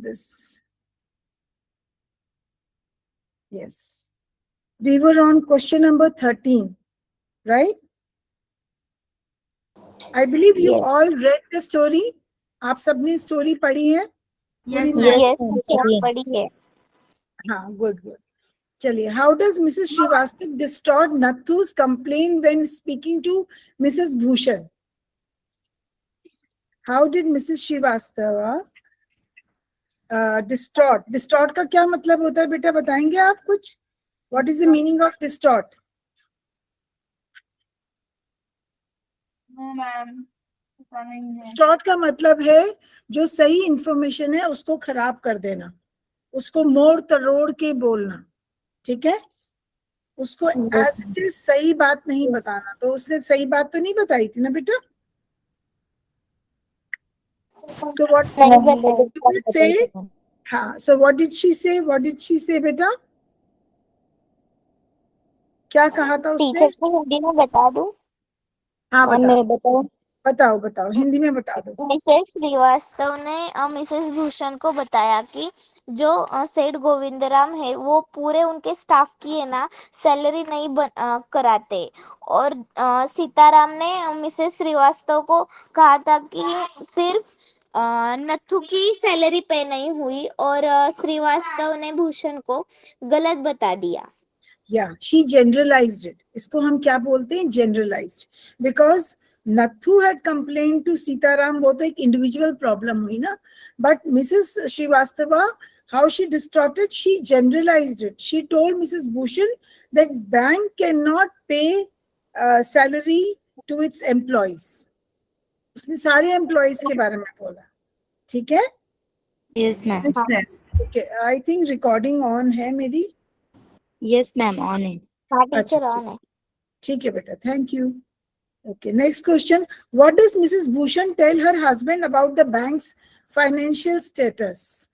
this. Yes. We were on question number 13, right? I believe you Yes. all read the story. आप सबने story पढ़ी है? Yes, पूरी ma'am. Yes, ma'am? teacher, पढ़ी है. हाँ, good, good. चलिए, how does Mrs. Srivastava distort Nathu's complaint when speaking to Mrs. Bhushan? How did Mrs. Srivastava distort का क्या मतलब होता है बेटा, बताएंगे आप कुछ? What is the meaning of distort? No, ma'am. पता नहीं है. Distort का मतलब है जो सही इंफॉर्मेशन है उसको खराब कर देना, उसको मोड़ तरोड़ के बोलना, ठीक है? उसको एज इट इज सही बात नहीं बताना. तो उसने सही बात तो नहीं बताई थी ना बेटा? So what नहीं बताई. did say? हाँ, so what did she say? What did she say बेटा? क्या कहा था उसने? टीचर से हिंदी में बता दूं. हाँ और बताओ मैं बताऊं. बताओ बताओ, हिंदी में बता दो. मिसेस श्रीवास्तव ने मिसेस भूषण को बताया कि जो सेठ गोविंदराम है वो पूरे उनके स्टाफ की है ना सैलरी नहीं कराते. और सीताराम ने मिसेस श्रीवास्तव को कहा था कि सिर्फ नथु की सैलरी पे नहीं हुई. और श्रीवास्तव ने भूषण को गलत बता दिया. Yeah, she generalized it. इसको हम क्या बोलते हैं? Generalized. Because Nathu had complained to Sitaram, वो तो एक individual problem हुई ना. But Mrs. Srivastava, how she distorted, she generalized it. She told Mrs. Bhushan that bank cannot pay salary to its employees. उसने सारे employees के बारे में बोला, ठीक है? Yes, ma'am. Okay, I think recording on है मेरी. Yes, ma'am. On it. हाँ अच्छा, टीचर ऑन है. ठीक है बेटा, thank you. Okay, next question. What does Mrs. Bhushan tell her husband about the bank's financial status?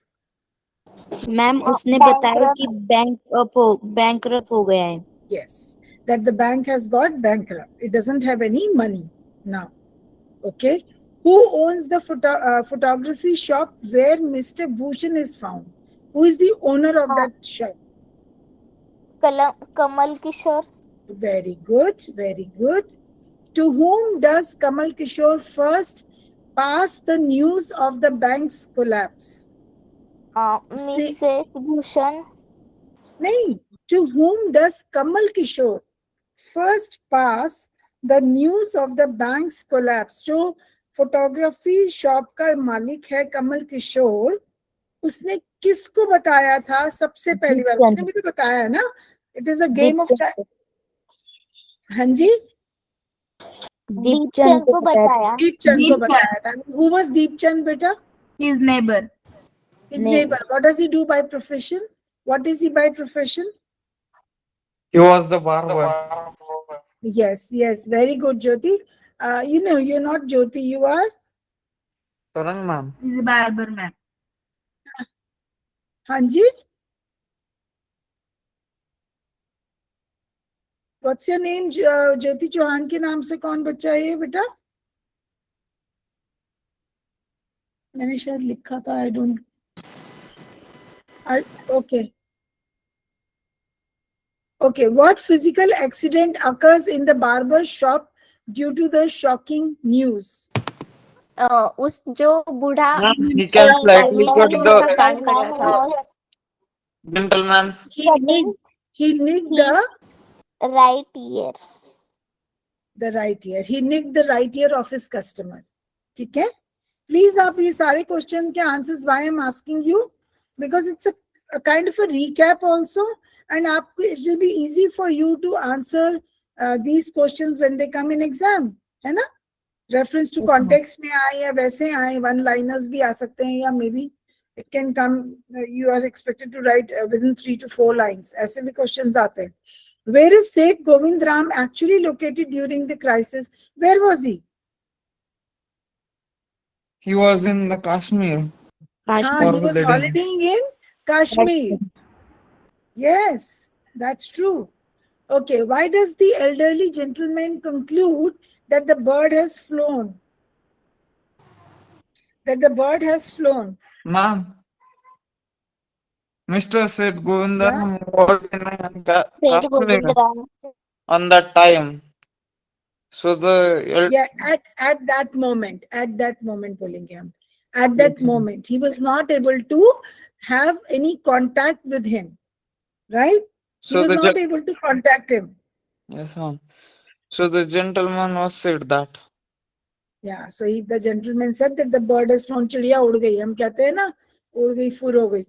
Ma'am उसने बताया कि बैंकरप्ट हो गया है. Yes, that the bank has got bankrupt. It doesn't have any money now. Okay. Who owns the photography shop where Mr. Bhushan is found? Who is the owner of that shop? Kamal Kishore. Very good, very good. To whom does Kamal Kishore first pass the news of the bank's collapse? Mrs Bhushan. नहीं, to whom does Kamal Kishore first pass the news of the bank's collapse? जो photography shop का मालिक है कमल किशोर, उसने किसको बताया था सबसे पहली बार? उसने भी तो बताया है ना. It is a game of time. हाँ जी, दीपचंद को बताया. दीपचंद को बताया था. Who was दीपचंद बेटा? His neighbor. His neighbor. What does he do by profession? What is he by profession? He was the barber. Yes, yes, very good, Jyoti. You know, you're not Jyoti, you are? Tarang ma'am. He's a barber, ma'am. हाँ जी. What's your name? ज्योति चौहान के नाम से कौन बच्चा है ये बेटा? मैंने शायद लिखा था. I don't. Okay. Okay. What physical accident occurs in the barber shop due to the shocking news? उस जो बूढ़ा Ma'am, he can slightly cut the काम कर रहा था. gentleman's. He nicked the right ear. the right ear. He nicked the right ear of his customer. ठीक है? Please आप ये सारे questions के answers why I'm asking you, because it's a kind of a recap also, and आपको it will be easy for you to answer these questions when they come in exam, है ना? Reference to context में आए या वैसे आए, one liners भी आ सकते हैं, या maybe it can come, you are expected to write within 3 to 4 lines. ऐसे भी questions आते हैं. Where is Seth Govind Ram actually located during the crisis? Where was he? He was in the Kashmir. He was holidaying in Kashmir. Yes, that's true. Okay, why does the elderly gentleman conclude that the bird has flown? That the bird has flown. Ma'am, Mr. Seth Yeah. Govindaram was in सेठ Kashmir Govindram on that time. So the Yeah, at that moment बोलेंगे हम. At that moment, he was not able to have any contact with him, right? He so was the not able to contact him. yes, ma'am. So the gentleman was said that. Yeah, so the gentleman said that the bird has flown, चिड़िया उड़ गई. हम कहते हैं ना, उड़ गई, फुर हो गई.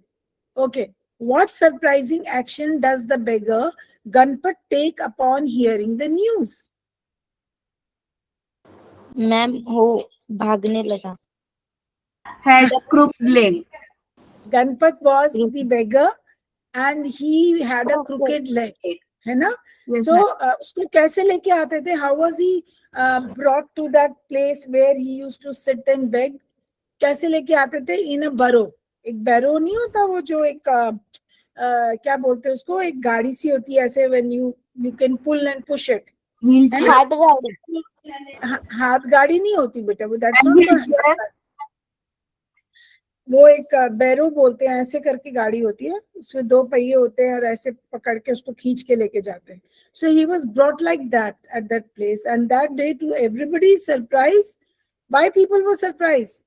Okay. What surprising action does the beggar Ganpat take upon hearing the news? Ma'am वो भागने लगा. Had crooked leg. Ganpat was the beggar and he had a crooked leg. है ना? Yes, So ma'am. उसको कैसे लेके आते थे? How was he brought to that place where he used to sit and beg? कैसे लेके आते थे? In a burrow. एक बैरो नहीं होता वो जो एक क्या बोलते हैं उसको, एक गाड़ी सी होती है ऐसे, when you can pull and push it, है ना? हाथ गाड़ी हाथ गाड़ी नहीं होती बेटा वो, that's And not wheelchair. वो एक बैरो बोलते हैं, ऐसे करके गाड़ी होती है, उसमें 2 पहिए होते हैं और ऐसे पकड़ के उसको खींच के लेके जाते हैं. So he was brought like that at that place, and that day, to everybody's surprise, why people were surprised?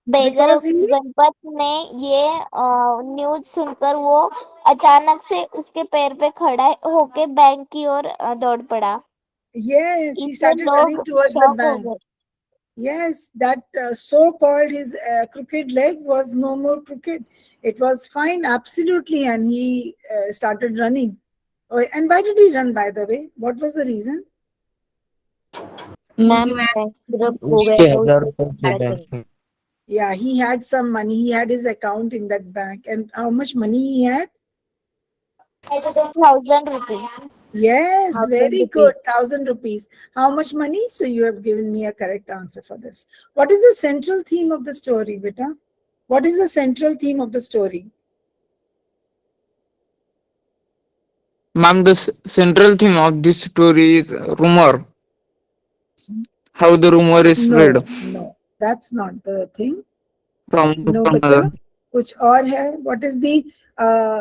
Beggar Because he, Ganpat ने ये न्यूज सुनकर वो अचानक से उसके पैर पे खड़ा होके बैंक की ओर दौड़ पड़ा. yes, he इससे started running लोग towards the शॉक हो bank. गए. Yes, that so-called his crooked leg was no more crooked. It was fine, absolutely, and he started running. Oh, and why did he run, by the way? What was the reason? Ma'am क्योंकि मैं bankrupt हो उसके गया था 1000 उसको रुपए थे पता बैंक चला. में. Yeah, he had some money. He had his account in that bank. And how much money he had? 1,000 rupees. Yes, 1,000 very rupees. good. 1,000 rupees. How much money? So you have given me a correct answer for this. What is the central theme of the story, beta? What is the central theme of the story? Ma'am, the central theme of this story is rumor. How the rumor is spread No, that's not the thing. from No, one bacha. another. Kuch aur hai. What is the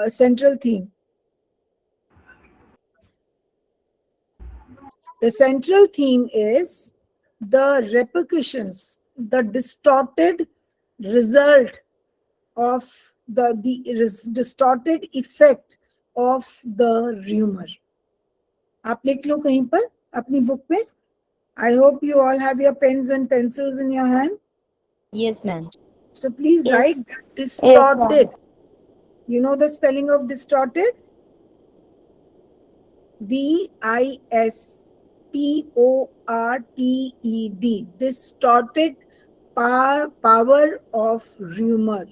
central theme? The central theme is the repercussions, the distorted result of the distorted effect of the rumor. आप लिख लो कहीं पर अपनी book में. I hope you all have your pens and pencils in your hand. Yes, ma'am. So please Yes. write distorted. You know the spelling of distorted? D-I-S-T-O-R-T-E-D. Distorted power of rumor.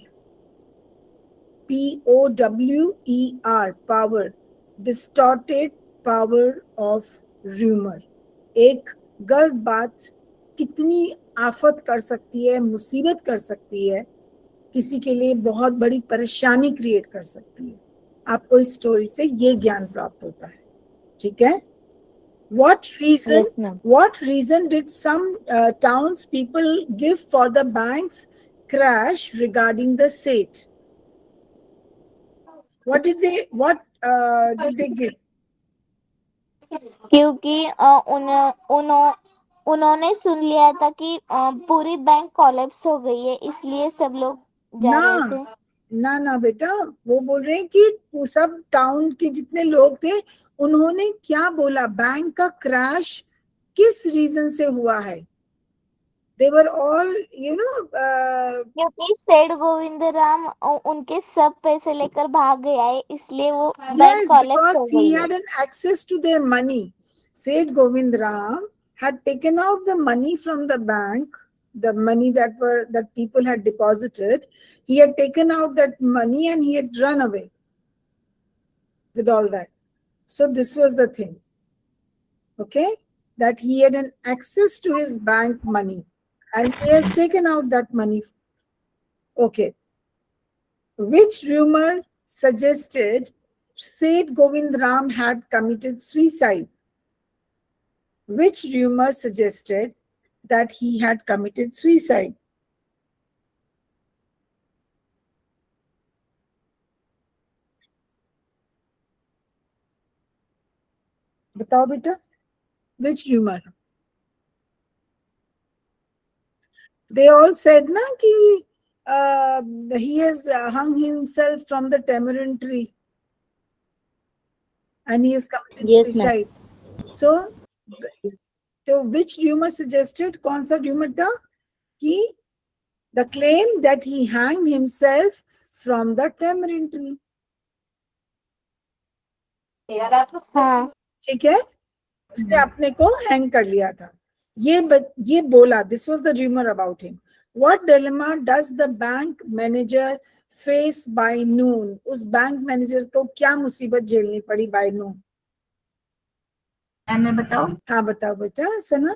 P-O-W-E-R. Power. Distorted power of rumor. एक गलत बात कितनी आफत कर सकती है, मुसीबत कर सकती है, किसी के लिए बहुत बड़ी परेशानी क्रिएट कर सकती है. आपको इस स्टोरी से ये ज्ञान प्राप्त होता है. ठीक है? What reason? Yes, ma'am. What reason did some townspeople give for the bank's crash regarding the Seth? What did they give? क्योंकि उन्होंने सुन लिया था कि पूरी बैंक कोलैप्स हो गई है, इसलिए सब लोग जा रहे थे. ना बेटा, वो बोल रहे हैं कि सब टाउन के जितने लोग थे उन्होंने क्या बोला, बैंक का क्रैश किस रीजन से हुआ है. They were all, क्योंकि सेठ गोविंदराम उनके सब पैसे लेकर भाग गया है, इसलिए वो बैंक yes, कोलैप्स because हो he गई है. had an access to their money. Seth Govindram had taken out the money from the bank, the money that people had deposited. He had taken out that money and he had run away with all that. So this was the thing. Okay, that he had an access to his bank money and he has taken out that money. Okay. Which rumor suggested Seth Govindram had committed suicide? Which rumor suggested that he had committed suicide? बताओ बेटा, which rumor? They all said na कि he has hung himself from the tamarind tree and he has committed Yes, ma'am. suicide. So, which rumor suggested? कौन सा rumor था कि the claim that he hanged himself from the tamarind tree. हाँ ठीक है, उसने अपने को हैंग कर लिया था, ये बोला. This was the rumour about him. What dilemma does the bank manager face by noon? उस बैंक मैनेजर को क्या मुसीबत झेलनी पड़ी बाय नून? मैं बताओ. हाँ बताओ बेटा सना.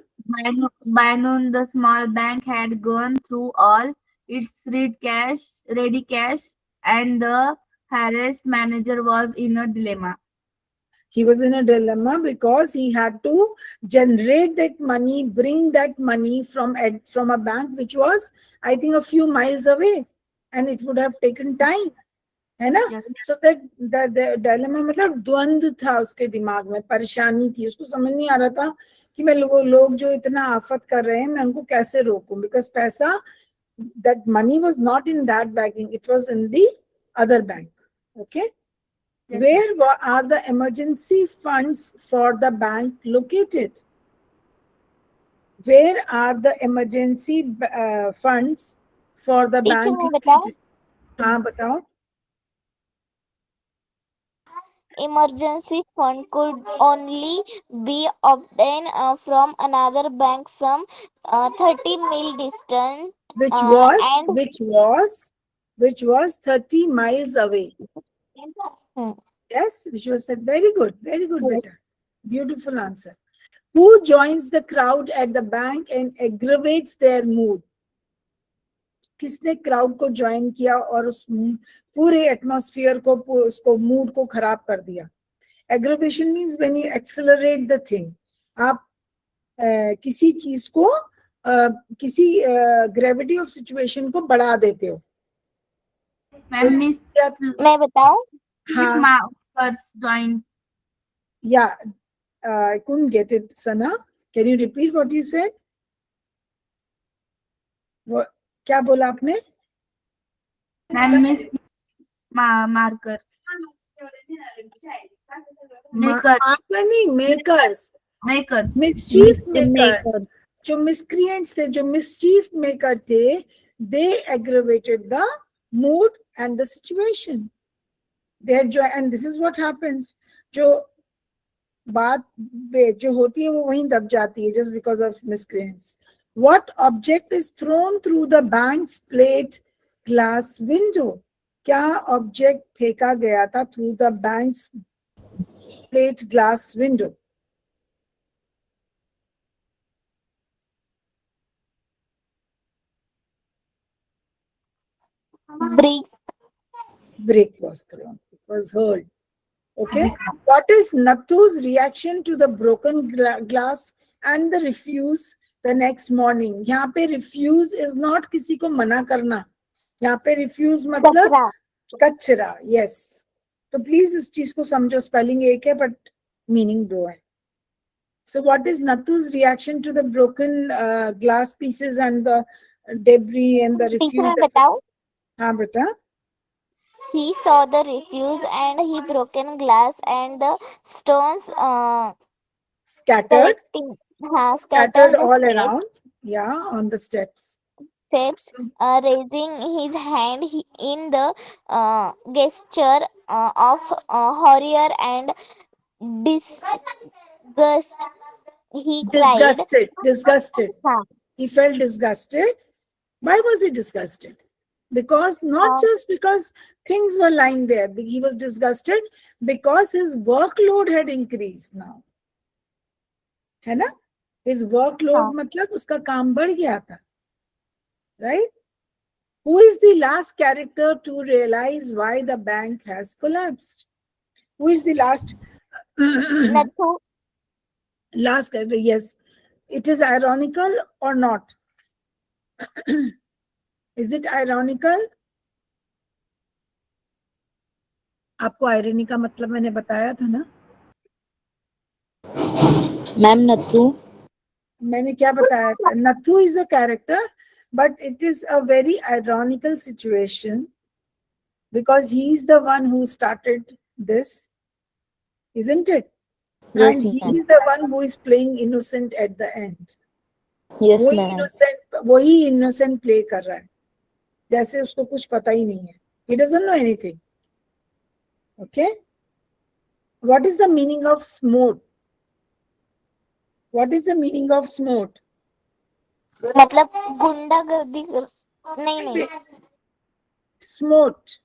By noon, the small bank had gone through all its ready cash, and the harassed manager was in a dilemma. He was in a dilemma because he had to generate that money, bring that money from a bank which was, I think, a few miles away, and it would have taken time. है ना? Yes. So that the dilemma मतलब द्वंद्व था उसके दिमाग में, परेशानी थी, उसको समझ नहीं आ रहा था कि मैं लोग जो इतना आफत कर रहे हैं मैं उनको कैसे रोकूं, because पैसा, that money was not in that banking, it was in the other bank. Okay. Yes. Where are the emergency funds for the bank located? Where are the emergency funds for the teacher bank मैं बताऊं, located? हाँ बताओ. emergency fund could only be obtained from another bank some 30 mil distance Which and was 30 miles away. Hmm. Yes, which was said. Very good, Yes. beta. Beautiful answer. Who joins the crowd at the bank and aggravates their mood? किसने crowd को join किया और उस पूरे atmosphere को, उसको mood को खराब कर दिया? Aggravation means when you accelerate the thing. आप किसी चीज को किसी ग्रेविटी ऑफ सिचुएशन को बढ़ा देते हो. Ma'am, Miss मैं बताऊं, हाँ. Markers joined. Yeah, I couldn't get it, Sana. Can you repeat what you said? What, क्या बोला आपने? Ma'am, Miss Marker. Makers. Makers. Makers. Mischief makers. Makers. जो miscreants थे, जो mischief maker थे, they aggravated the mood and the situation. And this is what happens. जो बात जो होती है वो वहीं दब जाती है just because of miscreants. What object is thrown through the bank's plate glass window? क्या object फेंका गया था through the bank's plate glass window? Brick was thrown. It was hurled. Okay. What is Nathu's reaction to the broken glass and the refuse the next morning? यहाँ पे refuse is not किसी को मना करना. यहाँ पे refuse मतलब कचरा. Yes. तो please इस चीज को समझो. Spelling एक है but meaning दो है. So what is Nathu's reaction to the broken glass pieces and the debris and the refuse? Teacher मैं बताऊं, हाँ बेटा. he saw the refuse and he broken glass and the stones Scattered scattered the all steps. around. Yeah, on the steps. Raising his hand in the gesture of horror and disgust. He cried. Disgusted. हाँ, He felt disgusted. Why was he disgusted? Because not just because things were lying there. He was disgusted because his workload had increased now. है ना? His workload मतलब उसका काम बढ़ गया था. Right? Who is the last character to realize why the bank has collapsed? Who is the last? Nathu. Last character, yes. It is ironical or not? Is it ironical? आपको irony का मतलब मैंने बताया था ना? मैम नथु। मैंने क्या बताया था? Nathu is a character, but it is a very ironical situation because he is the one who started this, isn't it? Yes, And he ma'am. is the one who is playing innocent at the end. Yes, वही ma'am. innocent play कर रहा है, जैसे उसको कुछ पता ही नहीं है. He doesn't know anything. Okay? What is the meaning of smote? What is the meaning of smote? मतलब गुंडागर्दी नहीं Smote.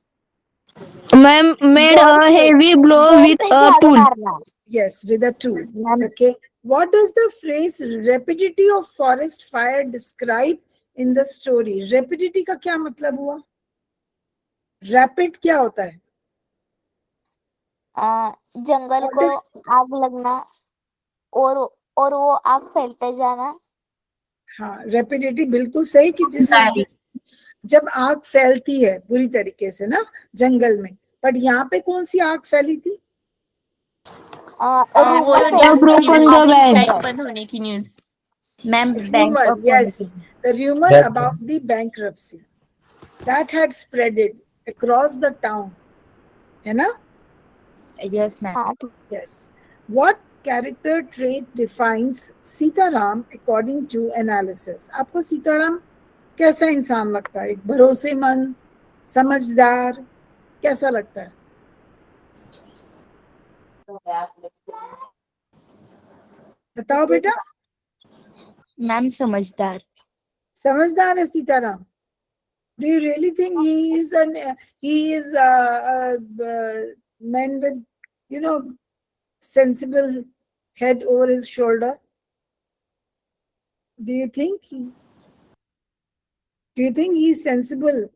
Ma'am, made a heavy blow जोर with से a झाड़ू tool. मारना. Yes, with a tool. Ma'am, Okay. What does the phrase rapidity of forest fire describe in the story? Rapidity का क्या मतलब हुआ? Rapid क्या होता है? जंगल What को is- आग लगना और वो आग फैलते जाना. हाँ, rapidity बिल्कुल सही कि जिस जब आग फैलती है बुरी तरीके से ना जंगल में, पर यहाँ पे कौन सी आग फैली थी? वो rumor जो फैली broken the bank. बंद होने की news. ma'am, bank Rumor, of yes, the rumor about the bankruptcy that had spreaded across the town, है ना? Yes, ma'am. हाँ, ठीक. Yes. What character trait defines Sitaram according to analysis? आपको सीताराम कैसा इंसान लगता है? एक भरोसेमंद, समझदार, कैसा लगता है? बताओ बेटा. Ma'am, समझदार. समझदार है Sitaram. Do you really think he is a man with, sensible head over his shoulder? Do you think he is sensible?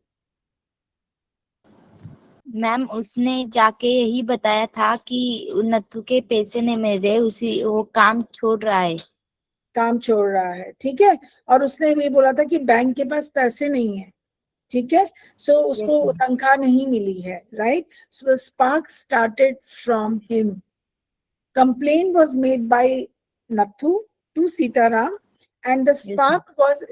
Ma'am उसने जाके यही बताया था कि नथु के पैसे नहीं मिल रहे, वो काम छोड़ रहा है. काम छोड़ रहा है, ठीक है. और उसने भी बोला था कि बैंक के पास पैसे नहीं है, ठीक है. सो उसको ma'am. तनख्वाह नहीं मिली है, right. So the spark started from him. Complaint was made by Nathu to Sitaram, and the spark was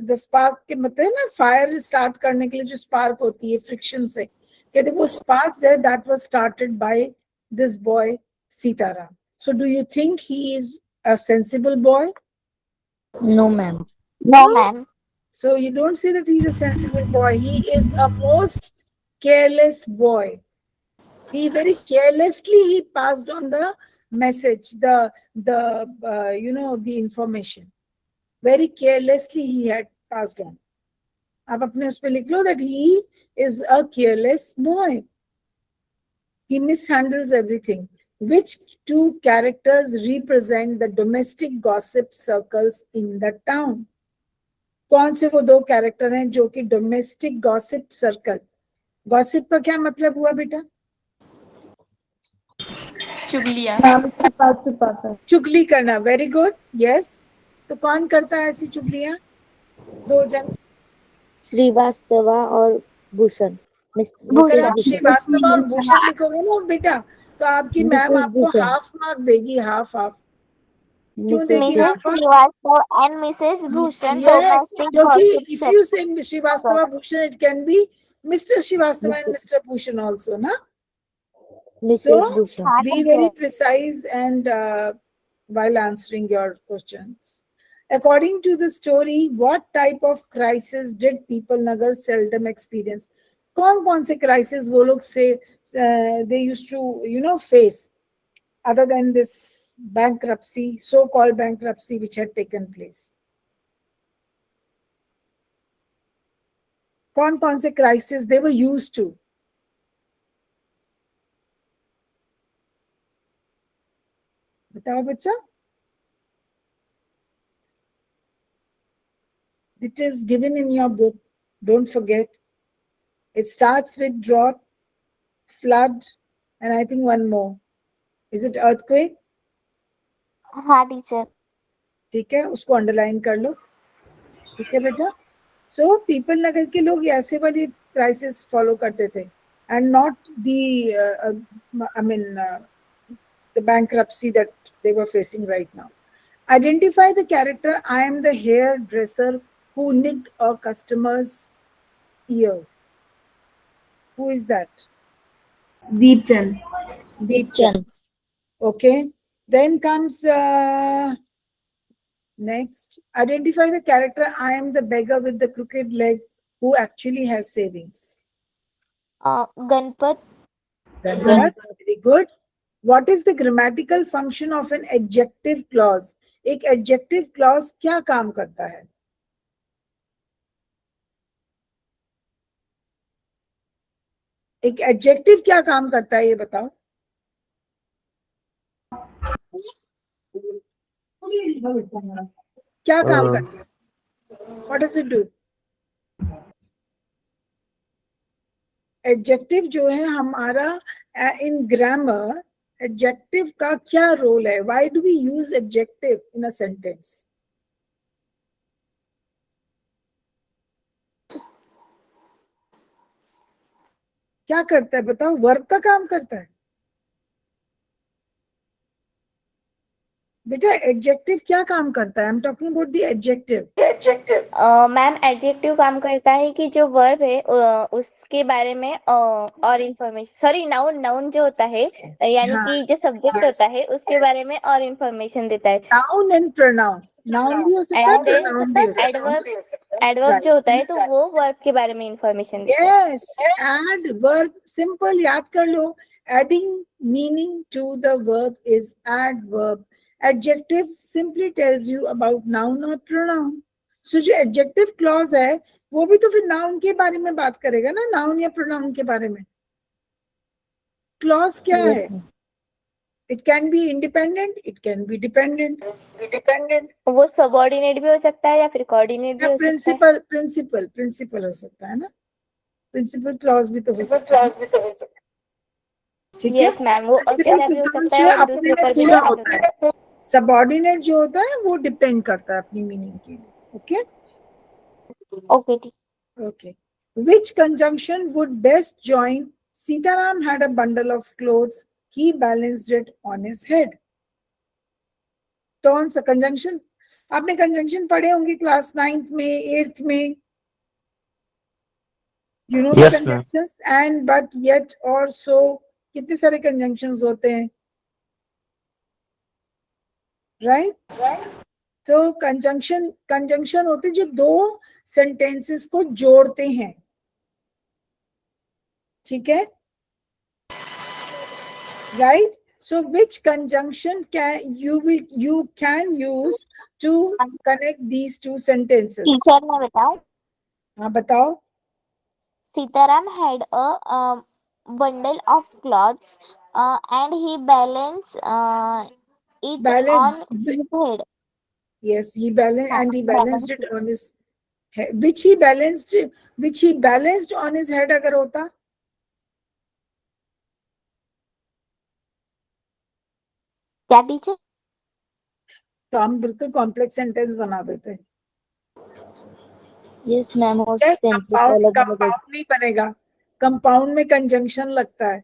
the spark के मतलब ना फायर स्टार्ट करने के लिए जो स्पार्क होती है फ्रिक्शन से, कहते वो स्पार्क जो है that was started by this boy Sitaram. So do you think he is a sensible boy? No, ma'am. No, ma'am. So you don't say that he's a sensible boy. He is a most careless boy. He very carelessly he passed on the message, the information. Very carelessly he had passed on. आप अपने उस पे लिख लो that he is a careless boy. He mishandles everything. Which two characters represent the domestic gossip circles in the town? कौन से वो दो character हैं जो कि डोमेस्टिक गॉसिप सर्कल. गॉसिप का क्या मतलब हुआ बेटा? चुगली करना. Very good. यस. तो कौन करता है ऐसी चुगलियां? दो जन. श्रीवास्तवा और भूषण. अगर आप श्रीवास्तव और भूषण लिखोगे ना बेटा तो आपकी मैम आपको हाफ मार्क देगी. हाफ. क्यों देगी Mrs. Half? Srivastava and Mrs. Bhushan Yes, domestic क्योंकि gossip if you say Srivastava Bhushan, it can be Mr. Srivastava and Mr. Bhushan also, na? Mrs. Bhushan. Be very precise and while answering your questions. According to the story, what type of crisis did people Nagar seldom experience? कौन से crisis वो लोग से they used to face other than this bankruptcy, so-called bankruptcy which had taken place? कौन से crisis they were used to? बताओ बच्चा. It is given in your book. Don't forget. It starts with drought, flood, and I think one more. Is it earthquake? हाँ teacher. ठीक है, उसको underline कर लो. ठीक है बेटा. सो पीपल नगर के लोग ऐसे वाली क्राइसिस फॉलो करते थे and not the the bankruptcy that they were facing right now. Identify the character. I am the hairdresser who nicked a customer's ear. Who is that? Deepchand. Deepchand. Okay. Then comes next. Identify the character. I am the beggar with the crooked leg who actually has savings. Ganpat. Ganpat. Very good. What is the grammatical function of an adjective clause? एक adjective clause क्या काम करता है? एक adjective क्या काम करता है ये बताओ? क्या काम करता है? What does it do? Adjective जो है हमारा in grammar, adjective का क्या रोल है? Why do we use adjective in a sentence? क्या करता है बताओ? वर्ब का काम करता है बेटा. एडजेक्टिव क्या काम करता है? I am talking about the adjective. Ma'am adjective काम करता है कि जो वर्ब है उसके बारे में और इंफॉर्मेशन, सॉरी नाउन जो होता है यानी हाँ, कि जो सब्जेक्ट होता है उसके बारे में और इंफॉर्मेशन देता है. Noun and pronoun. नाउन भी हो सकता है, प्रोनाउन भी हो सकता है. एडवर्ब जो होता है तो वो वर्ब के बारे में इंफॉर्मेशन देता है. Yes, add verb. Simple, याद कर लो. Adding meaning to the verb is adverb. Adjective simply tells you about noun or pronoun. So जो adjective clause है वो भी तो फिर noun के बारे में बात करेगा ना, noun या pronoun के बारे में. Clause क्या है? It can be independent, it can be dependent. वो सबऑर्डिनेट भी हो सकता है या फिर कोऑर्डिनेट भी या हो सकता है. प्रिंसिपल हो सकता है ना. प्रिंसिपल क्लॉज भी तो हो सकता है. ठीक है. यस मैम, वो अकेला भी हो सकता है और दूसरे पर भी पूरा डिपेंड होता है. सबऑर्डिनेट जो होता है वो डिपेंड करता है अपनी मीनिंग के लिए. ओके ओके ठीक. okay. Which conjunction would best join Sitaram had a bundle of clothes, he balanced it on his head. कौन सा कंजंक्शन? आपने कंजंक्शन पढ़े होंगे क्लास 9th में, 8th में. You know Yes, the conjunctions and, but, yet, or, so. कितने सारे conjunctions होते हैं, राइट? तो कंजंक्शन होते जो दो सेंटेंसेस को जोड़ते हैं. ठीक है, right? So which conjunction can you can use to connect these two sentences? Teacher मैं बताऊं. हाँ बताओ. Sitaram had a bundle of clothes and he balanced it on his head. Yes, he balanced it on his head. Which he balanced on his head अगर होता. क्या teacher? तो हम बिल्कुल कॉम्प्लेक्स सेंटेंस बना देते हैं. Yes ma'am. कंपाउंड नहीं बनेगा. कंपाउंड में कंजंक्शन लगता है.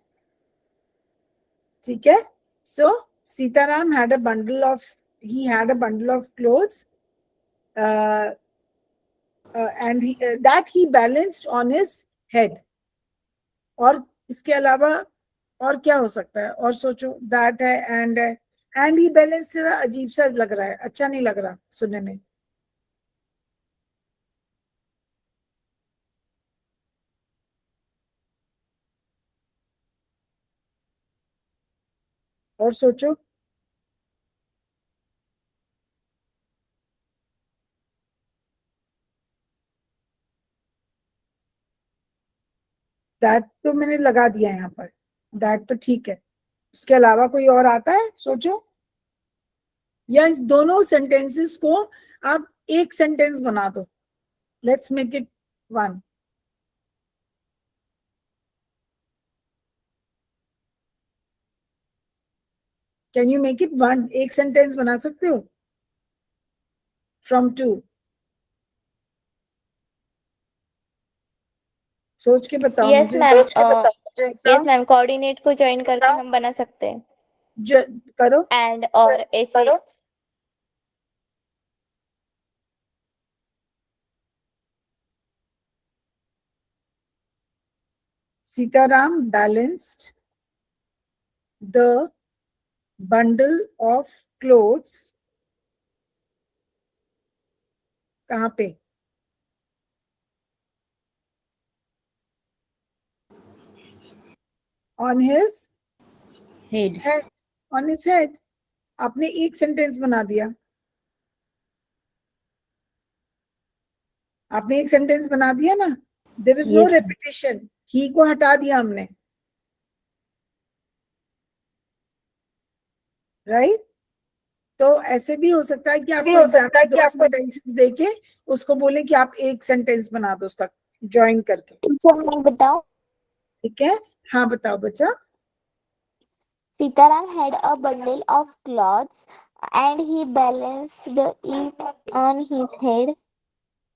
ठीक है. सो Sitaram had a bundle of clothes and that he balanced on his head. और इसके अलावा और क्या हो सकता है? और सोचो. that है and he balanced. अजीब सा लग रहा है, अच्छा नहीं लग रहा सुनने में. और सोचो. दैट तो मैंने लगा दिया यहाँ पर. दैट तो ठीक है. उसके अलावा कोई और आता है? सोचो. या इस दोनों सेंटेंसेस को आप एक सेंटेंस बना दो. Let's make it one. Can you make it one? एक सेंटेंस बना सकते हो फ्रॉम टू? सोच के बताओ. यस मुझे मैम. यस मैम, कोऑर्डिनेट को ज्वाइन करके हम बना सकते हैं. करो एंड और ऐसे Sitaram balanced the bundle of clothes कहाँ पे? On his head head. On his head. आपने एक सेंटेंस बना दिया. आपने एक सेंटेंस बना दिया ना. There is no Yes. repetition. ही को हटा दिया हमने. राइट? तो ऐसे भी हो सकता है कि आपको एग्जाम्पल दो सेंटेंसेस देके उसको बोले कि आप एक सेंटेंस बना दो उसका ज्वाइन करके. टीचर मैं बताऊं. ठीक है? हाँ बताओ बच्चा. Sitaram had a bundle of clothes and he balanced it on his head.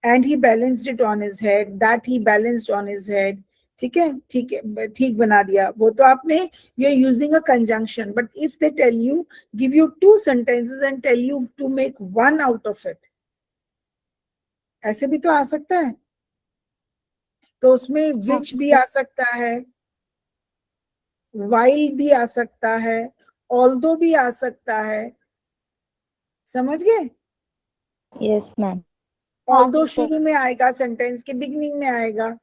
And he balanced it on his head. That he balanced on his head. ठीक है, ठीक है, ठीक बना दिया. वो तो आपने, you are using a conjunction. But if they tell you, give you two sentences and tell you to make one out of it, ऐसे भी तो आ सकता है. तो उसमें which भी आ सकता है, while भी आ सकता है, although भी आ सकता है. समझ गए? Yes ma'am. although शुरू में आएगा, सेंटेंस के बिगिनिंग में आएगा.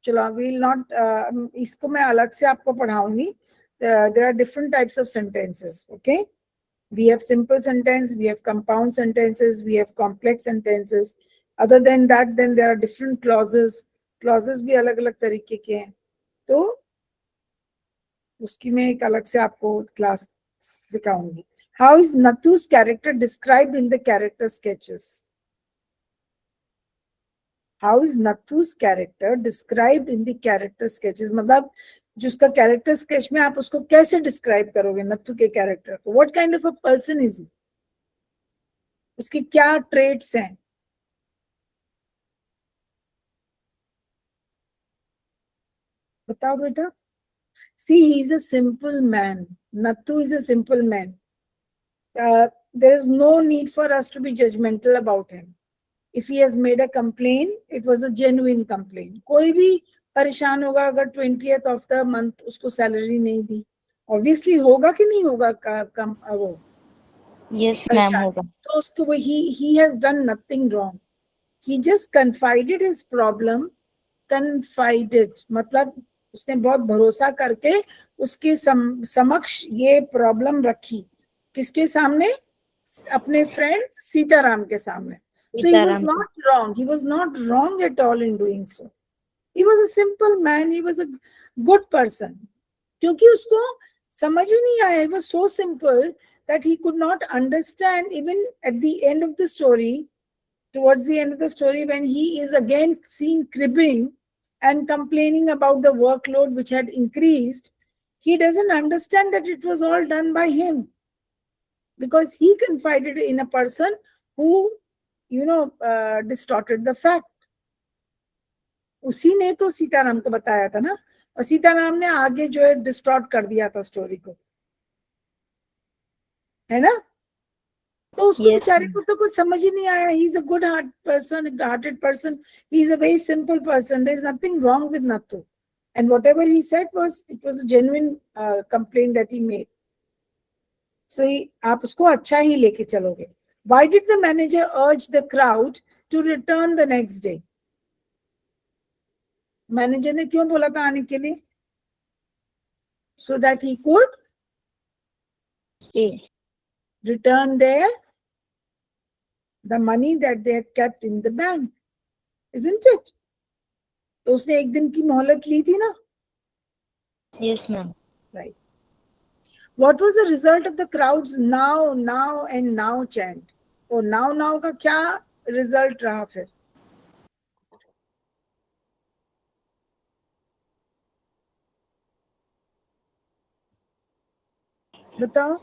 चलो विल नॉट, इसको मैं अलग से आपको पढ़ाऊंगी. There are different types of sentences. Okay, we have simple sentence, we have compound sentences, we have complex sentences. Other than that then there are different clauses. Clauses भी अलग अलग तरीके के हैं. तो उसकी मैं एक अलग से आपको क्लास सिखाऊंगी. How is Nathu's character described in the character sketches? How is Nathu's character described in the character sketches? मतलब जिसका कैरेक्टर स्केच में आप उसको कैसे डिस्क्राइब करोगे नथु के कैरेक्टर को? What kind of a person is he? उसके क्या ट्रेट्स हैं? बताओ बेटा. See, he is a simple man. Nathu is a simple man. There is no need for us to be judgmental about him. If he has made a complaint, it was a genuine complaint. कोई भी परेशान होगा अगर 20th of the month उसको salary नहीं दी, obviously होगा कि नहीं होगा कम वो यस मैम होगा. तो उसको वो he has done nothing wrong. He just confided his problem. Confided मतलब उसने बहुत भरोसा करके उसके समक्ष ये प्रॉब्लम रखी. किसके सामने? अपने फ्रेंड सीताराम के सामने. So he was not wrong. He was not wrong at all in doing so. He was a simple man. He was a good person. क्योंकि उसको समझ ही नहीं आया. He was so simple that he could not understand even at the end of the story, towards the end of the story, when he is again seen cribbing and complaining about the workload which had increased, he doesn't understand that it was all done by him. Because he confided in a person who distorted the fact. उसी ने तो सीताराम को बताया था ना, और सीताराम ने आगे जो है डिस्टॉर्ट कर दिया था स्टोरी को, है ना. तो उसको बेचारे को तो कुछ समझ ही नहीं आया. He is a good hearted person. He is a very simple person. There is nothing wrong with Nathu. And whatever he said was it was a genuine complaint that he made. So आप उसको अच्छा ही लेके चलोगे. Why did the manager urge the crowd to return the next day? Manager ने क्यों बोला था आने के लिए? So that he could return the money that they had kept in the bank, isn't it? तो उसने एक दिन की मोहलत ली थी ना. Yes ma'am. Right. What was the result of the crowd's now and now chant? और now का क्या रिजल्ट रहा फिर? बताओ.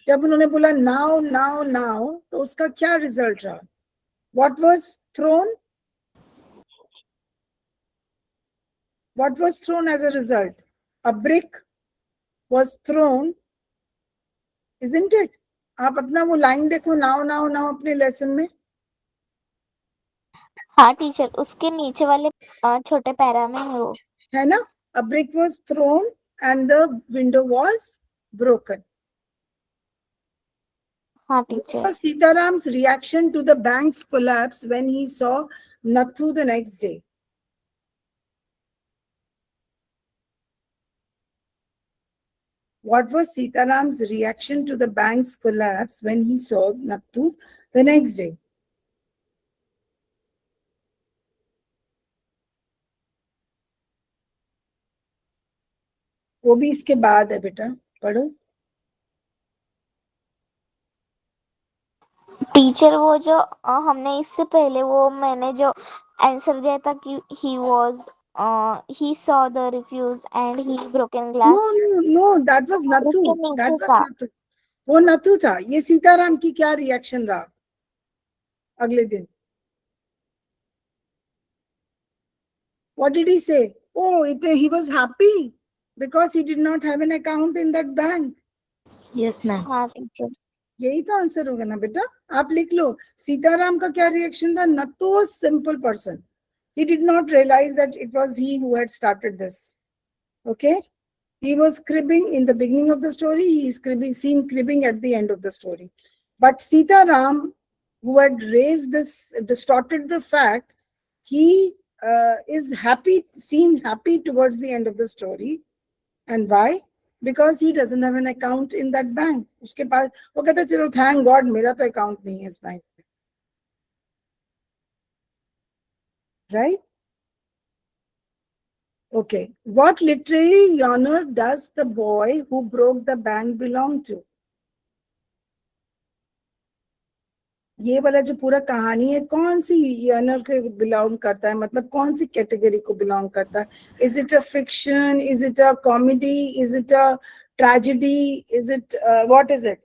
जब उन्होंने बोला now तो उसका क्या रिजल्ट रहा? What was thrown? What was thrown as a result? A brick was thrown, isn't it? आप अपना वो लाइन देखो, नाउ नाउ नाउ अपने लेसन में. हाँ टीचर, उसके नीचे वाले छोटे पैरा में है वो. है ना? A brick was thrown and the window was broken. हाँ What teacher. was Sitaram's reaction to the bank's collapse when he saw Nathu the next day? What was Sitaram's reaction to the bank's collapse when he saw Nathu the next day? वो भी इसके बाद है बेटा, पढ़ो. Teacher वो जो हमने इससे पहले वो मैंने जो आंसर दिया था कि he saw the refuse and he broken glass. No, that was Nathu. उसके नीचे That was था. Nathu. वो नथु था. ये सीताराम की क्या रिएक्शन रहा अगले दिन? What did he say? Oh, he was happy because he did not have an account in that bank. Yes, ma'am. हाँ टीचर. यही तो आंसर होगा ना बेटा. आप लिख लो. सीताराम का क्या रिएक्शन था? Nathu was simple person. He did not realize that it was he who had started this. Okay? He was cribbing in the beginning of the story. He is seen cribbing at the end of the story. But Sitaram, who had raised this, distorted the fact, he is seen happy towards the end of the story. And why? Because he doesn't have an account in that bank. उसके पास वो कहता है चलो thank God मेरा तो account नहीं है इस बैंक में. Right? Okay. What literary genre does the boy who broke the bank belong to? ये वाला जो पूरा कहानी है कौन सी genre के बिलोंग करता है, मतलब कौन सी कैटेगरी को बिलोंग करता है? Is it a fiction? Is it a comedy? Is it a tragedy? Is it what is it?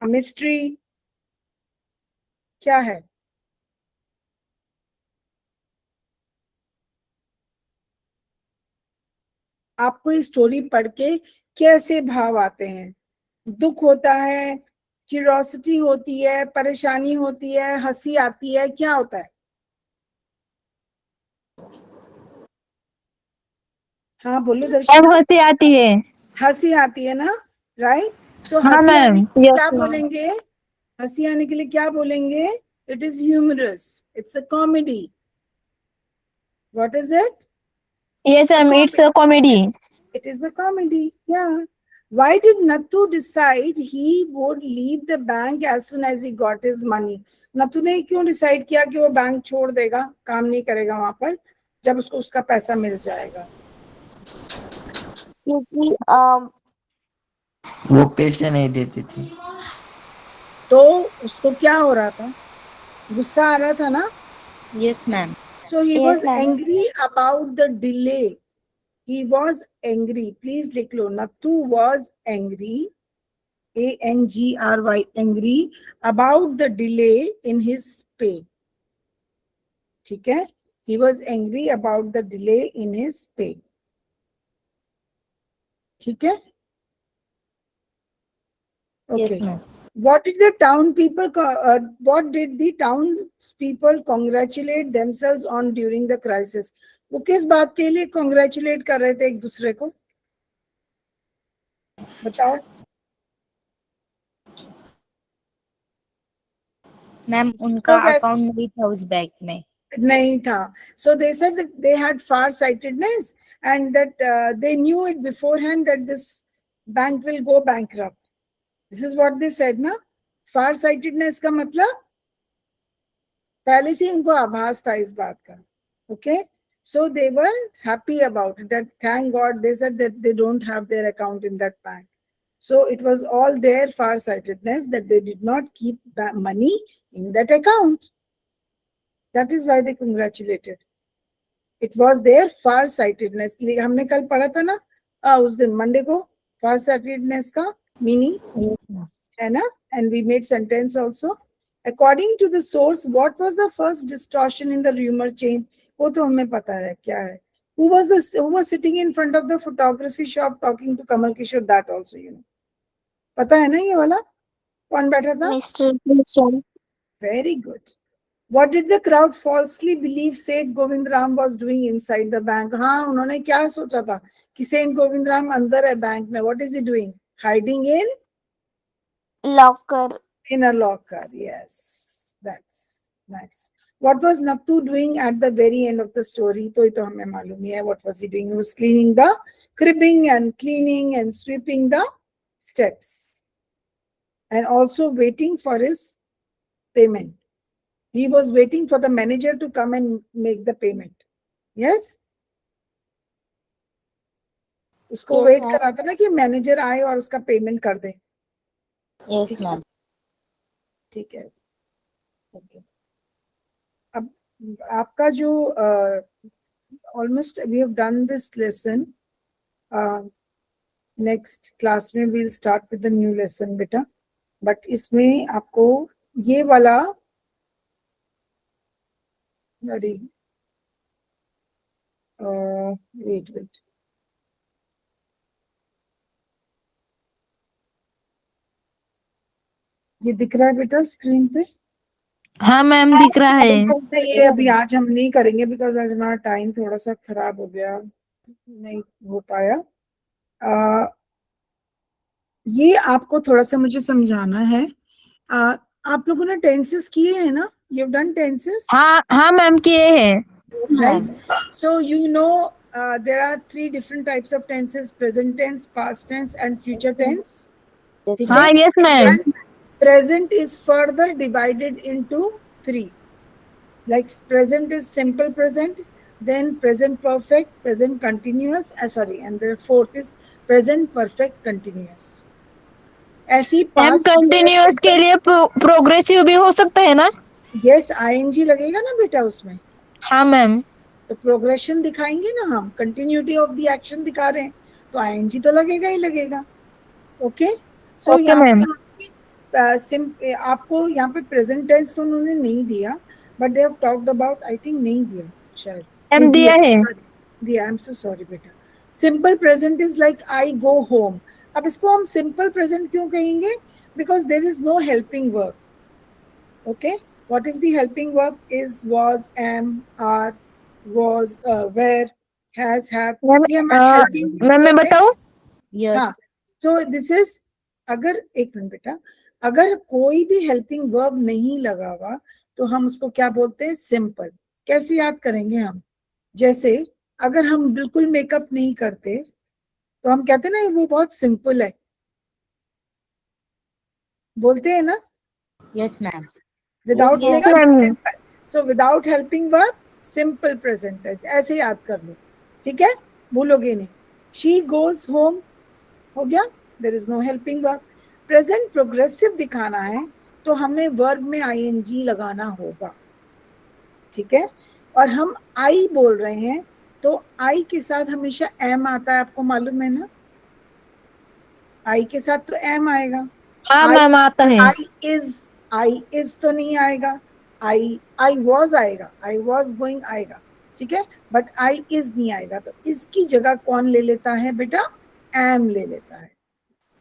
A mystery? क्या है? आपको इस स्टोरी पढ़ के कैसे भाव आते हैं? दुख होता है, क्यूरियोसिटी होती है, परेशानी होती है, हंसी आती है, क्या होता है? हाँ बोलो दर्शन. अब हंसी आती है. हंसी आती है ना, राइट? तो हाँ हंसी मैम. आने के लिए Yes, क्या ma'am. बोलेंगे? हंसी आने के लिए क्या बोलेंगे? It is humorous. It's a comedy. What is it? Yes, ma'am. It's a comedy. It is a comedy. Yeah. Why did Nathu decide he would leave the bank as soon as he got his money? Nathu ने क्यों decide किया कि वो bank छोड़ देगा, काम नहीं करेगा वहां पर जब उसको उसका पैसा मिल जाएगा? क्योंकि वो पैसे नहीं देती थी. तो उसको क्या हो रहा था? गुस्सा आ रहा था ना? Yes, ma'am. So he Yes, was ma'am. angry about the delay. He was angry. Please लिख लो. Nathu was angry, angry, angry about the delay in his pay. ठीक है? He was angry about the delay in his pay. ठीक है? Yes, Okay. ma'am. What did the townspeople congratulate themselves on during the crisis? वो किस बात के लिए congratulate कर रहे थे एक दूसरे को? बताओ. मैम उनका तो कैसे- अकाउंट नहीं था उस बैंक में. नहीं था. So they said that they had far-sightedness and that they knew it beforehand that this bank will go bankrupt. This is what they said, ना? Far-sightedness का मतलब पहले से इनको आभास था इस बात का. Okay? So they were happy about it. That thank God they said that they don't have their account in that bank. So it was all their far-sightedness that they did not keep that money in that account. That is why they congratulated. It was their far-sightedness. हमने कल पढ़ा था ना उस दिन Monday को far-sightedness का meaning है ना, and we made sentence also. According to the source, what was the first distortion in the rumor chain? वो तो हमें पता है क्या है. Who was sitting in front of the photography shop talking to Kamal Kishore? That also you know. पता है ना ये वाला? कौन बैठा था? Mr. Bhushan. Very good. What did the crowd falsely believe Seth Govindram was doing inside the bank? हाँ, उन्होंने क्या सोचा था कि सेठ गोविंदराम अंदर है बैंक में. What is he doing? Hiding in Locker. a locker. Yes, that's nice. What was Nattu doing at the very end of the story? तो ये तो हमें मालूम ही है. What was he doing? He was cleaning the cribbing and cleaning and sweeping the steps, and also waiting for his payment. He was waiting for the manager to come and make the payment. Yes? उसको Yes, wait ma'am. कर रहा था ना कि manager आए और उसका payment कर दे. Yes ma'am. ठीक है. ओके. अब आपका जो almost we have done this lesson. Next class में we will start with the new lesson बेटा. बट इसमें आपको ये वाला वेरी वेट ये दिख रहा है बेटा स्क्रीन पे? हाँ मैम दिख रहा है. ये अभी आज हम नहीं करेंगे बिकॉज आज हमारा टाइम थोड़ा सा खराब हो गया, नहीं हो पाया. ये आपको थोड़ा सा मुझे समझाना है. आप लोगों ने टेंसेस किए हैं ना? यू हैव डन टेंसेस, हाँ मैम किए हैं. right? So you know there are 3 different types of tenses: present tense, past tense and future tense. ठीक हाँ है? Yes ma'am. Present is further divided into 3. Like present is simple present, then present perfect, present continuous, and the 4th is present perfect continuous. ऐसी ma'am past continuous के लिए progressive भी हो सकता है ना? yes ing लगेगा ना बेटा उसमें. हाँ मैम. तो प्रोग्रेशन दिखाएंगे ना हम, कंटिन्यूटी ऑफ द एक्शन दिखा रहे हैं तो ing तो लगेगा ही लगेगा. ओके. So okay ma'am. आपको यहाँ पे प्रेजेंट टेंस तो उन्होंने नहीं दिया, but they have talked about, I think नहीं दिया शायद. मैम दिया है. दिया. आई एम सो सॉरी बेटा. Simple present is like I go home. अब इसको हम सिंपल प्रेजेंट क्यों कहेंगे? Because there is no helping verb. Okay. What is the helping verb? Is, was, am, are, was, were, has, have. ये हमारे helping ma'am मैं बताऊं? हाँ. तो दिस इज, अगर एक मिनट बेटा, अगर कोई भी हेल्पिंग वर्ब नहीं लगा हुआ तो हम उसको क्या बोलते हैं? सिंपल. कैसे याद करेंगे हम? जैसे अगर हम बिल्कुल मेकअप नहीं करते तो हम कहते हैं ना वो बहुत सिंपल है, बोलते हैं ना? Yes ma'am. Without Yes, makeup ma'am. Simple. So without helping verb simple present tense. ऐसे याद कर लो. ठीक है, भूलोगे नहीं. शी गोज होम हो गया, there is no helping verb. Present progressive दिखाना है तो हमें वर्ब में ing लगाना होगा. ठीक है. और हम आई बोल रहे हैं तो आई के साथ हमेशा एम आता है, आपको मालूम है ना? आई के साथ तो एम आएगा. हाँ I- मैम आता है. आई इज तो नहीं आएगा. आई वॉज आएगा, आई वॉज गोइंग आएगा. ठीक है, बट आई इज नहीं आएगा. तो इसकी जगह कौन ले लेता है बेटा? एम ले लेता है.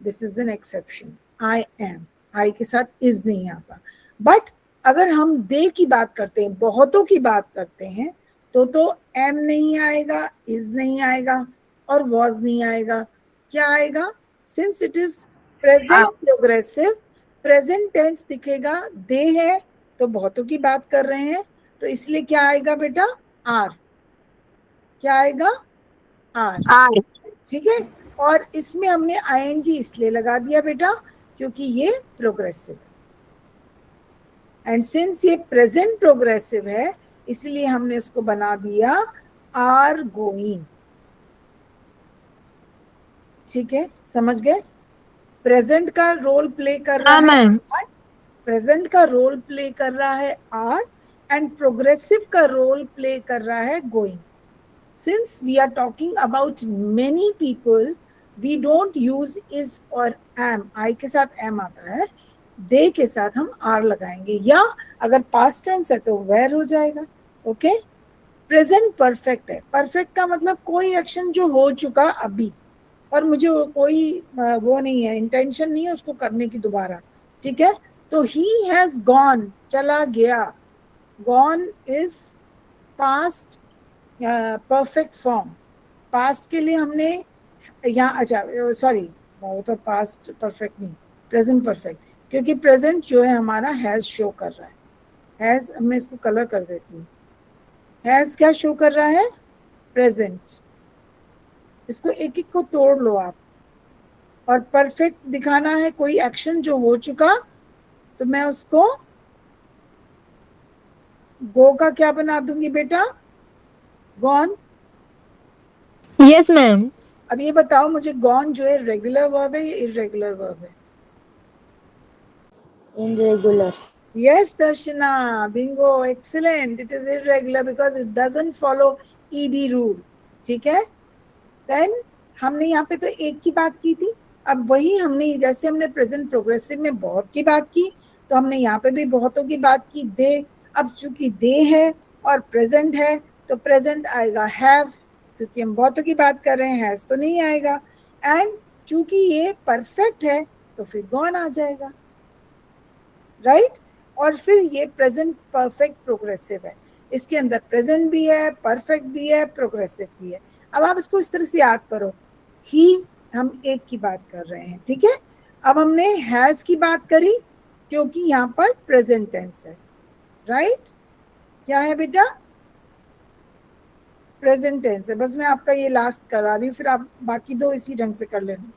This is an exception. I am, I के साथ इज नहीं आता. बट अगर हम दे की बात करते हैं, बहुतों की बात करते हैं, तो एम नहीं आएगा, इज नहीं आएगा और वॉज नहीं आएगा. क्या आएगा? Since it is present progressive, present tense दिखेगा. दे है तो बहुतों की बात कर रहे हैं, तो इसलिए क्या आएगा बेटा? आर. क्या आएगा? आर. ठीक है. और इसमें हमने ing इसलिए लगा दिया बेटा क्योंकि ये प्रोग्रेसिव है. एंड सिंस ये प्रेजेंट प्रोग्रेसिव है इसलिए हमने इसको बना दिया आर गोइंग. ठीक है, समझ गए? प्रेजेंट का रोल प्ले कर रहा हाँ है, मैम. प्रेजेंट का रोल प्ले कर रहा है आर, एंड प्रोग्रेसिव का रोल प्ले कर रहा है going. Since we are talking about many people, we don't use is और am. I के साथ am आता है, they के साथ हम are लगाएंगे, या अगर past tense है तो where हो जाएगा. ओके. प्रेजेंट परफेक्ट है। परफेक्ट का मतलब कोई एक्शन जो हो चुका अभी, और मुझे कोई वो नहीं है, इंटेंशन नहीं है उसको करने की दोबारा, ठीक है। तो ही हैज गॉन, चला गया, gone is past perfect form. Past के लिए हमने यहाँ, अच्छा सॉरी, वो तो पास्ट परफेक्ट नहीं, प्रेजेंट परफेक्ट, क्योंकि प्रेजेंट जो है हमारा हैज शो कर रहा है। हैज, मैं इसको कलर कर देती हूँ। हैज क्या शो कर रहा है? प्रेजेंट। इसको एक एक को तोड़ लो आप। और परफेक्ट दिखाना है कोई एक्शन जो हो चुका, तो मैं उसको गो का क्या बना दूंगी बेटा? गॉन। Yes, ma'am. अब ये बताओ मुझे, गॉन जो है रेगुलर वर्ब है या इररेगुलर वर्ब है? irregular. Yes, Darshana, bingo, excellent. It is irregular because it doesn't follow ED rule. ठीक है? Then हमने यहाँ पे तो एक की बात की थी, अब वही हमने, जैसे हमने प्रेजेंट प्रोग्रेसिव में बहुत की बात की, तो हमने यहाँ पे भी बहुतों की बात की। दे, अब चूंकि दे है और प्रेजेंट है, तो प्रेजेंट आएगा हैव, क्योंकि हम बहुतों की बात कर रहे हैं, हैज तो नहीं आएगा। एंड चूंकि ये परफेक्ट है, तो फिर गॉन आ जाएगा, राइट। और फिर ये प्रेजेंट परफेक्ट प्रोग्रेसिव है, इसके अंदर प्रेजेंट भी है, परफेक्ट भी है, प्रोग्रेसिव भी है। अब आप इसको इस तरह से याद करो, ही हम एक की बात कर रहे हैं, ठीक है। अब हमने हैज की बात करी क्योंकि यहाँ पर प्रेजेंट टेंस है, राइट। क्या है बेटा? प्रेजेंट टेंस है। बस मैं आपका ये लास्ट करा रही हूँ, फिर आप बाकी दो इसी ढंग से कर लेना।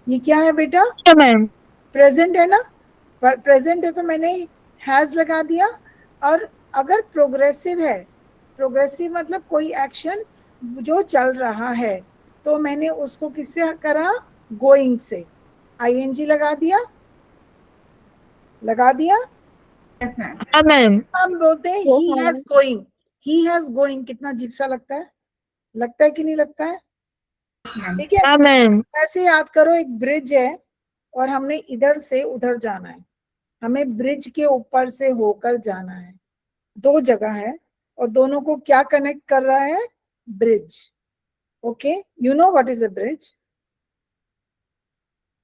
ये क्या है बेटा? Okay, ma'am. प्रेजेंट है ना, प्रेजेंट है तो मैंने हैज लगा दिया। और अगर प्रोग्रेसिव है, प्रोग्रेसिव मतलब कोई एक्शन जो चल रहा है, तो मैंने उसको किससे करा? गोइंग से, आईएनजी लगा दिया, लगा दिया। Yes, ma'am. Yeah, ma'am. हम बोलते हैं Yes, he ma'am. Has going, he has going, कितना अजीब सा लगता है, लगता है कि नहीं लगता है? ठीक है। Yeah, ma'am. ऐसे याद करो, एक ब्रिज है और हमने इधर से उधर जाना है, हमें ब्रिज के ऊपर से होकर जाना है। दो जगह है और दोनों को क्या कनेक्ट कर रहा है? Bridge. Okay, you know what is a bridge?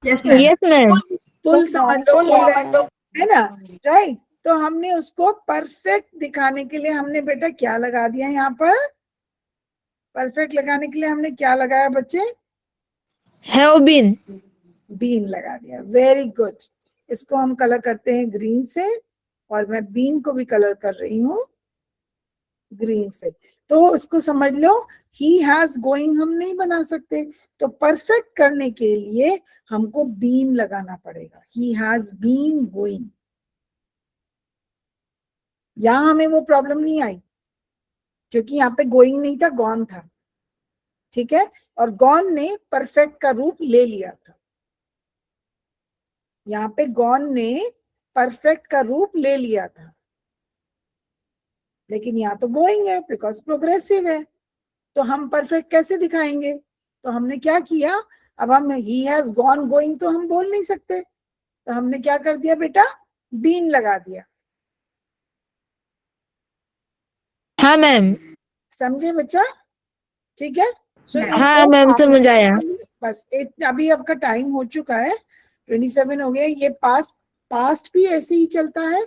Yes, ma'am. Yes, ma'am. पुल समझ लो, पुल है ना, राइट। तो हमने उसको परफेक्ट दिखाने के लिए हमने बेटा क्या लगा दिया यहाँ पर? परफेक्ट लगाने के लिए हमने क्या लगाया बच्चे? Have been. बीन लगा दिया। Very good. इसको हम कलर करते हैं ग्रीन से, और मैं बीन को भी कलर कर रही हूँ ग्रीन से। तो इसको समझ लो, ही हैज गोइंग हम नहीं बना सकते, तो परफेक्ट करने के लिए हमको बीन लगाना पड़ेगा। He has been going. यहां हमें वो प्रॉब्लम नहीं आई क्योंकि यहाँ पे गोइंग नहीं था, गॉन था, ठीक है। और गॉन ने परफेक्ट का रूप ले लिया था, यहाँ पे गॉन ने परफेक्ट का रूप ले लिया था, लेकिन यहाँ तो गोइंग है बिकॉज प्रोग्रेसिव है। तो हम परफेक्ट कैसे दिखाएंगे? तो हमने क्या किया, अब हम ही हैज गॉन गोइंग तो हम बोल नहीं सकते, तो हमने क्या कर दिया बेटा? बीन लगा दिया। हाँ मैम। समझे बच्चा? ठीक है। हाँ मैम, समझ आया। बस अभी आपका टाइम हो चुका है, 27 हो गया। ये पास्ट भी ऐसे ही चलता है,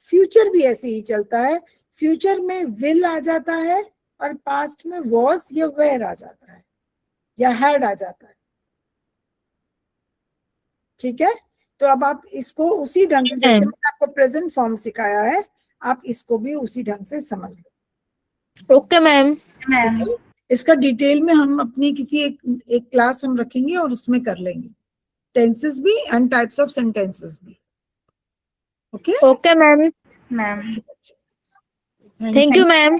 फ्यूचर भी ऐसे ही चलता है। फ्यूचर में विल आ जाता है और पास्ट में वॉज या वेयर आ जाता है या हैड आ जाता है, ठीक है। तो अब आप इसको उसी ढंग से, जैसे मैंने आपको प्रेजेंट फॉर्म सिखाया है, आप इसको भी उसी ढंग से समझ लो। Okay ma'am. मैम। इसका डिटेल में हम अपनी किसी एक क्लास हम रखेंगे और उसमें कर लेंगे, टेंसेस भी एंड टाइप्स ऑफ सेंटेंसेस भी। Okay okay ma'am. Ma'am. Thank you ma'am.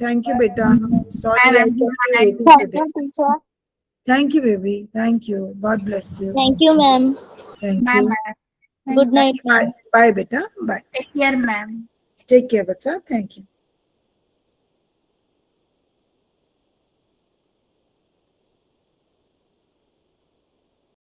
Thank you बेटा। Sorry I Ma'am, kept you I- waiting today. Teacher. Thank you baby, thank you, God bless you. Thank you ma'am. Thank Bye, you. ma'am. Good night Bye ma'am. bye बेटा, bye. Take care, ma'am. Take care बच्चा, thank you.